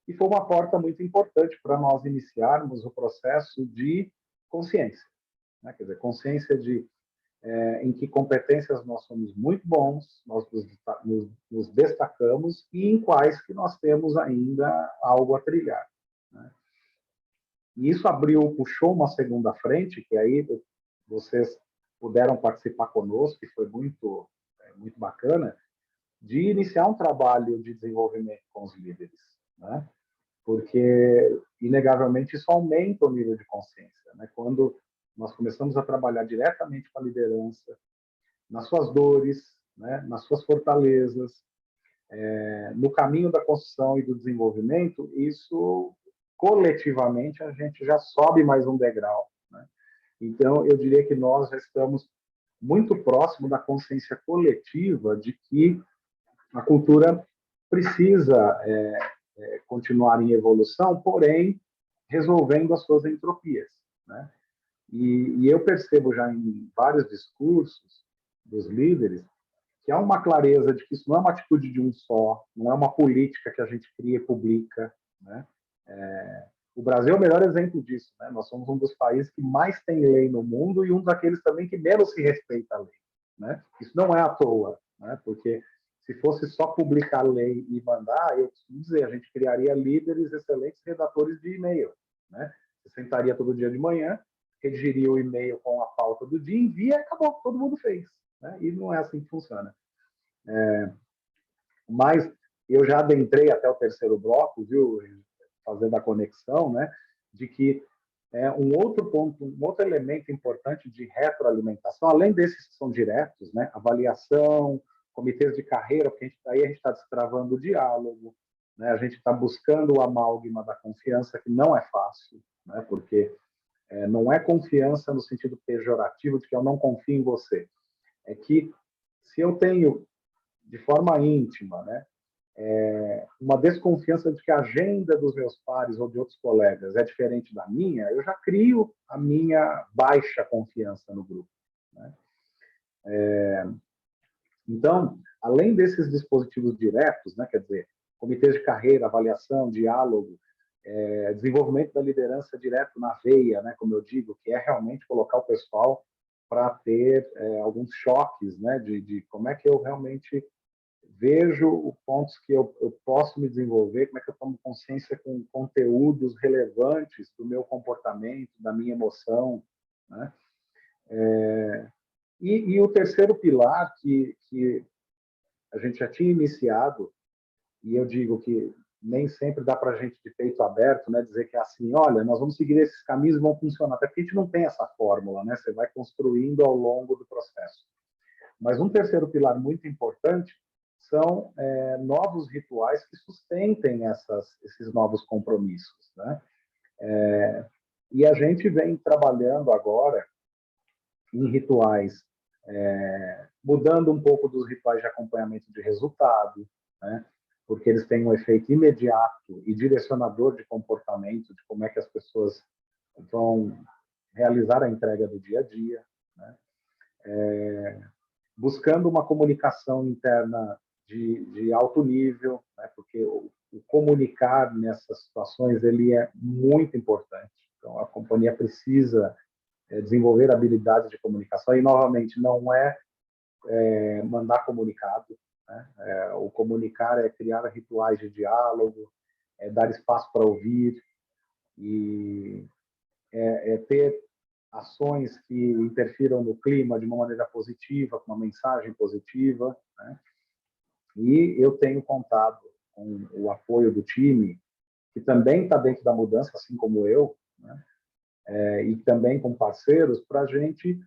E foi uma porta muito importante para nós iniciarmos o processo de consciência, né? Quer dizer, consciência em que competências nós somos muito bons, nós nos destacamos, e em quais que nós temos ainda algo a trilhar, né? E isso puxou uma segunda frente, que aí vocês puderam participar conosco, que foi muito bacana, de iniciar um trabalho de desenvolvimento com os líderes, né? Porque, inegavelmente, isso aumenta o nível de consciência, né? Quando nós começamos a trabalhar diretamente com a liderança, nas suas dores, né? Nas suas fortalezas, no caminho da construção e do desenvolvimento, isso, coletivamente, a gente já sobe mais um degrau, né? Então, eu diria que nós já estamos muito próximo da consciência coletiva de que a cultura precisa continuar em evolução, porém resolvendo as suas entropias, né? E eu percebo já em vários discursos dos líderes que há uma clareza de que isso não é uma atitude de um só, não é uma política que a gente cria e publica, né? O Brasil é o melhor exemplo disso, né? Nós somos um dos países que mais tem lei no mundo e um daqueles também que menos se respeita a lei, né? Isso não é à toa, né? Porque se fosse só publicar lei e mandar, eu costumo dizer, a gente criaria líderes excelentes redatores de e-mail, né? Você sentaria todo dia de manhã, redigiria o e-mail com a pauta do dia, envia e acabou, todo mundo fez, né? E não é assim que funciona. Mas eu já adentrei até o terceiro bloco, viu, fazendo a conexão, né, de que um outro ponto, um outro elemento importante de retroalimentação, além desses que são diretos, né, avaliação, comitês de carreira, porque a gente está destravando o diálogo, né, a gente está buscando o amálgama da confiança, que não é fácil, né, porque não é confiança no sentido pejorativo de que eu não confio em você. É que se eu tenho, de forma íntima, né, uma desconfiança de que a agenda dos meus pares ou de outros colegas é diferente da minha, eu já crio a minha baixa confiança no grupo, né? Então, além desses dispositivos diretos, né, quer dizer, comitês de carreira, avaliação, diálogo, desenvolvimento da liderança direto na veia, né, como eu digo, que é realmente colocar o pessoal para ter alguns choques, né, de como é que eu realmente vejo pontos que eu posso me desenvolver, como é que eu tomo consciência com conteúdos relevantes do meu comportamento, da minha emoção, né? E o terceiro pilar que a gente já tinha iniciado, e eu digo que nem sempre dá para a gente de peito aberto, né, dizer que é assim, olha, nós vamos seguir esses caminhos e vão funcionar, até porque a gente não tem essa fórmula, né? Você vai construindo ao longo do processo. Mas um terceiro pilar muito importante são novos rituais que sustentem esses novos compromissos, né? E a gente vem trabalhando agora em rituais, mudando um pouco dos rituais de acompanhamento de resultado, né? Porque eles têm um efeito imediato e direcionador de comportamento, de como é que as pessoas vão realizar a entrega do dia a dia, né? Buscando uma comunicação interna de alto nível, né? Porque o comunicar nessas situações ele é muito importante. Então, a companhia precisa desenvolver habilidades de comunicação e, novamente, não mandar comunicado, né? O comunicar é criar rituais de diálogo, dar espaço para ouvir e ter ações que interfiram no clima de uma maneira positiva, com uma mensagem positiva, né? E eu tenho contado com o apoio do time, que também está dentro da mudança, assim como eu, né? E também com parceiros, para a gente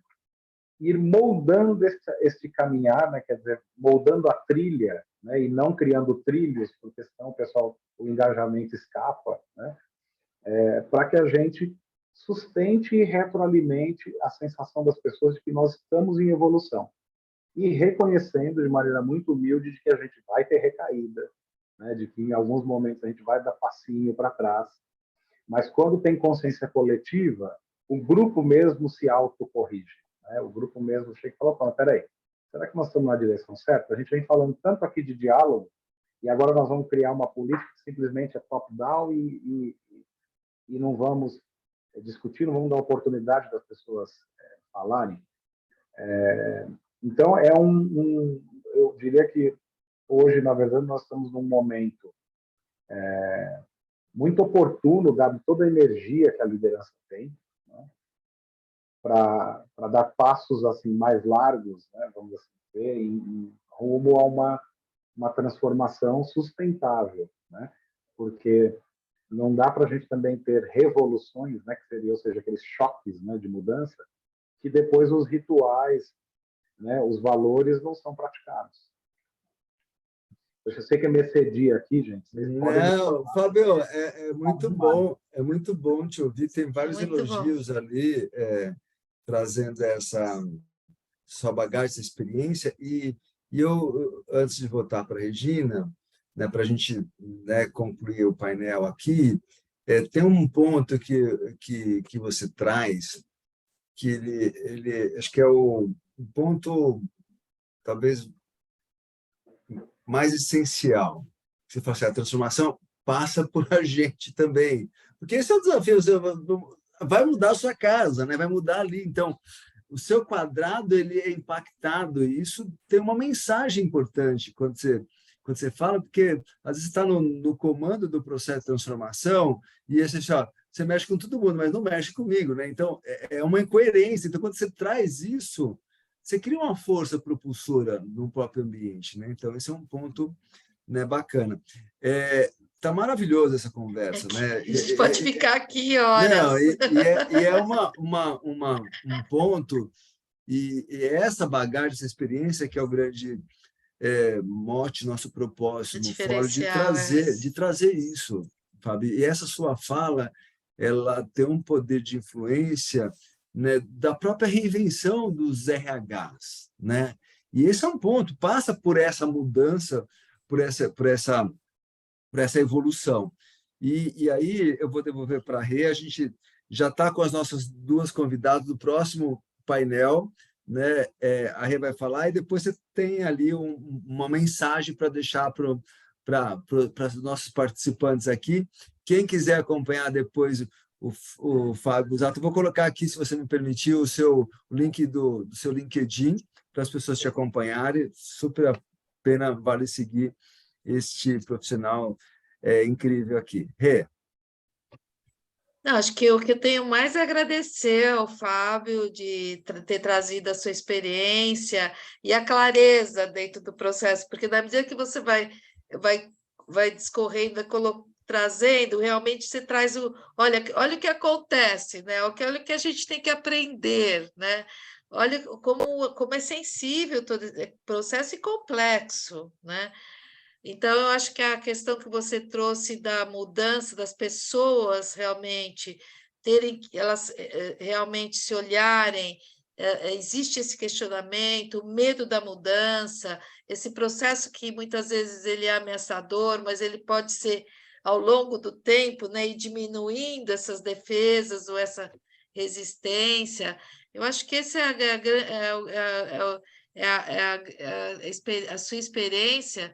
ir moldando esse caminhar, né? Quer dizer, moldando a trilha, né? E não criando trilhos, porque senão o pessoal, o engajamento escapa, né? Para que a gente sustente e retroalimente a sensação das pessoas de que nós estamos em evolução. E reconhecendo de maneira muito humilde de que a gente vai ter recaída, né? De que em alguns momentos a gente vai dar passinho para trás. Mas quando tem consciência coletiva, o grupo mesmo se autocorrige, né? O grupo mesmo chega e fala, peraí, será que nós estamos na direção certa? A gente vem falando tanto aqui de diálogo, e agora nós vamos criar uma política que simplesmente é top-down e não vamos discutir, não vamos dar oportunidade das pessoas falarem. Então, eu diria que hoje, na verdade, nós estamos num momento muito oportuno, dado toda a energia que a liderança tem, né, para dar passos assim mais largos, né, vamos assim dizer, em rumo a uma transformação sustentável, né? Porque não dá para a gente também ter revoluções, né, que seria, ou seja, aqueles choques, né, de mudança, que depois os rituais, né, os valores não são praticados. Eu sei que é mercedia aqui, gente. Vocês podem... Não, Fábio, é muito bom te ouvir. Tem vários Muito bom. elogios ali, trazendo essa sua bagagem, essa experiência. E eu, antes de voltar para a Regina, né, para a gente, né, concluir o painel aqui, tem um ponto que você traz, que ele acho que é o ponto, talvez, mais essencial. Você fala assim, a transformação passa por a gente também. Porque esse é o desafio, você vai mudar a sua casa, né? Vai mudar ali. Então, o seu quadrado ele é impactado, e isso tem uma mensagem importante quando você fala, porque às vezes você está no comando do processo de transformação e você mexe com todo mundo, mas não mexe comigo, né? Então, é uma incoerência. Então, quando você traz isso, você cria uma força propulsora no próprio ambiente, né? Então, esse é um ponto, né, bacana. Tá maravilhosa essa conversa, né? A gente pode ficar aqui Não, horas. é um ponto, e essa bagagem, essa experiência que é o grande mote, nosso propósito no fórum, Diferencial é de trazer isso, Fábio. E essa sua fala, ela tem um poder de influência, né, da própria reinvenção dos RHs, né? E esse é um ponto, passa por essa mudança, por essa evolução. E aí eu vou devolver para a Rê, a gente já está com as nossas duas convidadas do próximo painel, né? A Rê vai falar e depois você tem ali uma mensagem para deixar para os nossos participantes aqui. Quem quiser acompanhar depois o Fábio Zato, eu vou colocar aqui, se você me permitir, o link do seu LinkedIn para as pessoas te acompanharem. Super a pena, vale seguir este profissional incrível aqui. Rê. Não, acho que o que eu tenho mais a agradecer ao Fábio de ter trazido a sua experiência e a clareza dentro do processo, porque na medida que você vai discorrendo, trazendo, realmente você traz olha o que acontece, né? Olha o que a gente tem que aprender, né? Olha como é sensível todo esse processo e complexo, né? Então, eu acho que a questão que você trouxe da mudança das pessoas realmente elas realmente se olharem, existe esse questionamento, o medo da mudança, esse processo que muitas vezes ele é ameaçador, mas ele pode ser ao longo do tempo, né, e diminuindo essas defesas ou essa resistência. Eu acho que essa a sua experiência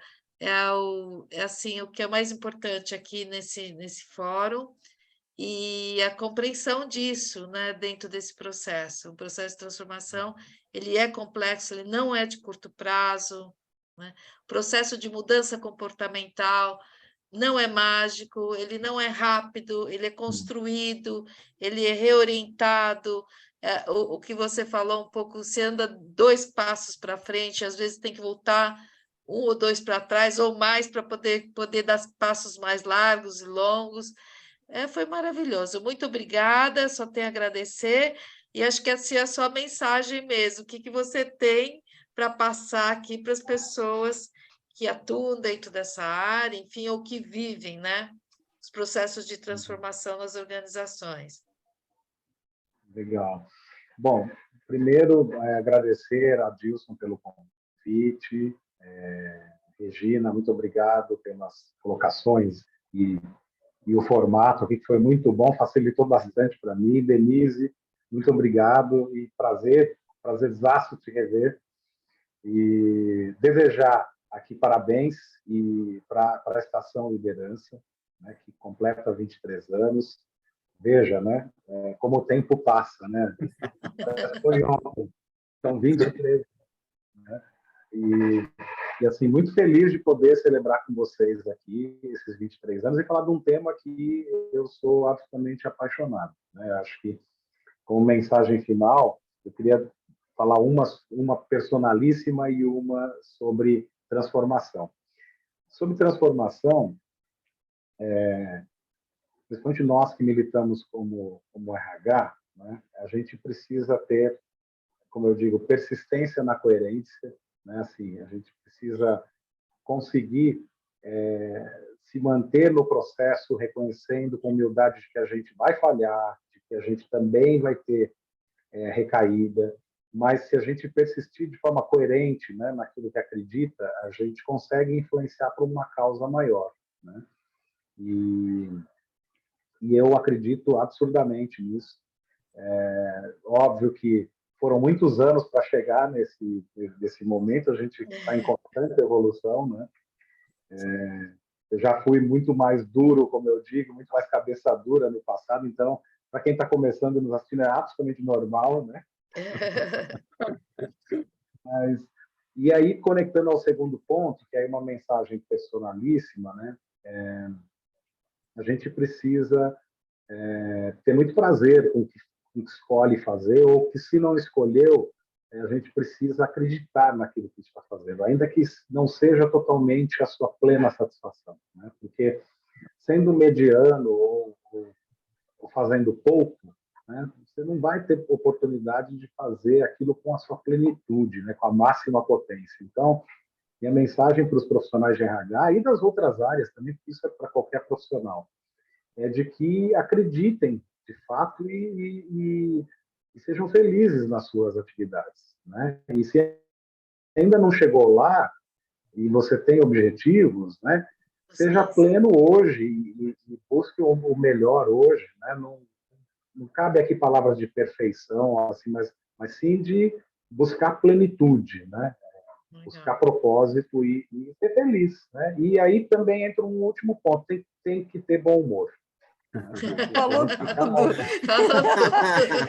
assim, o que é mais importante aqui nesse fórum e a compreensão disso, né, dentro desse processo. O processo de transformação, ele é complexo, ele não é de curto prazo, né? O processo de mudança comportamental não é mágico, ele não é rápido, ele é construído, ele é reorientado. O que você falou um pouco, você anda 2 passos para frente, às vezes tem que voltar um ou dois para trás, ou mais, para poder dar passos mais largos e longos. Foi maravilhoso. Muito obrigada, só tenho a agradecer. E acho que essa é a sua mensagem mesmo. O que você tem para passar aqui para as pessoas que atuam dentro dessa área, enfim, ou que vivem, né, os processos de transformação nas organizações. Legal. Bom, primeiro, agradecer a Dilson pelo convite. Regina, muito obrigado pelas colocações e o formato aqui, que foi muito bom, facilitou bastante para mim. Denise, muito obrigado e prazerzaço te rever. E desejar aqui parabéns e para a Estação Liderança, né, que completa 23 anos. Veja, né, como o tempo passa, né? Foi ontem, são 23, né? E assim, muito feliz de poder celebrar com vocês aqui esses 23 anos e falar de um tema que eu sou absolutamente apaixonado, né? Acho que, como mensagem final, eu queria falar uma personalíssima e uma sobre transformação. Sobre transformação, principalmente nós que militamos como RH, né, a gente precisa ter, como eu digo, persistência na coerência, né? Assim, a gente precisa conseguir se manter no processo, reconhecendo com humildade de que a gente vai falhar, de que a gente também vai ter recaída, mas se a gente persistir de forma coerente, né, naquilo que acredita, a gente consegue influenciar para uma causa maior, né? E eu acredito absurdamente nisso. Óbvio que foram muitos anos para chegar nesse momento, a gente está em constante evolução, né? Eu já fui muito mais duro, como eu digo, muito mais cabeça dura no passado, então, para quem está começando nos assistindo, é absolutamente normal, né? Mas, e aí, conectando ao segundo ponto, que é uma mensagem personalíssima, né? A gente precisa ter muito prazer com o que escolhe fazer, ou que, se não escolheu, a gente precisa acreditar naquilo que está fazendo, ainda que não seja totalmente a sua plena satisfação, né? Porque, sendo mediano ou fazendo pouco, né, você não vai ter oportunidade de fazer aquilo com a sua plenitude, né, com a máxima potência. Então, minha mensagem para os profissionais de RH e das outras áreas também, porque isso é para qualquer profissional, é de que acreditem de fato e sejam felizes nas suas atividades, né? E se ainda não chegou lá e você tem objetivos, né, seja pleno hoje e busque o melhor hoje, né? Não cabe aqui palavras de perfeição, assim, mas sim de buscar plenitude, né? Buscar propósito e ser feliz, né? E aí também entra um último ponto, tem que ter bom humor. Falou tudo.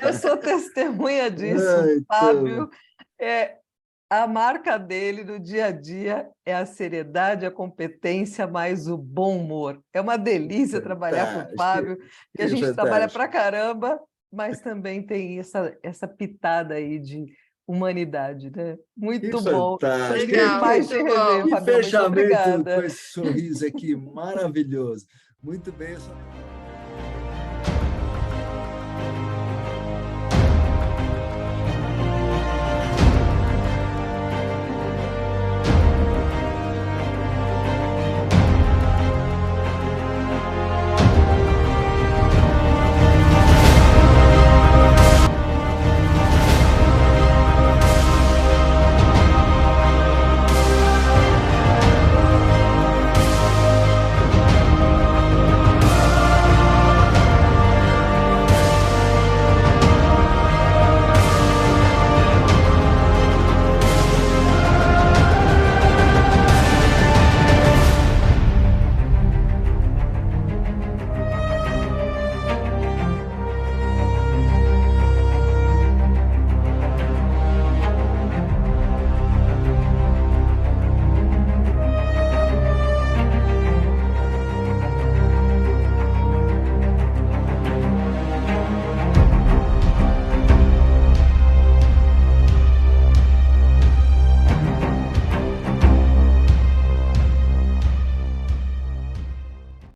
Eu sou testemunha disso, Fábio. A marca dele no dia a dia é a seriedade, a competência, mais o bom humor. É uma delícia trabalhar com o Fábio, porque a gente trabalha pra caramba, mas também tem essa pitada aí de humanidade, né? Muito bom. Fantástico. Feliz demais de rever, Que Fábio. Muito fechamento obrigada. com esse sorriso aqui maravilhoso. Muito bem.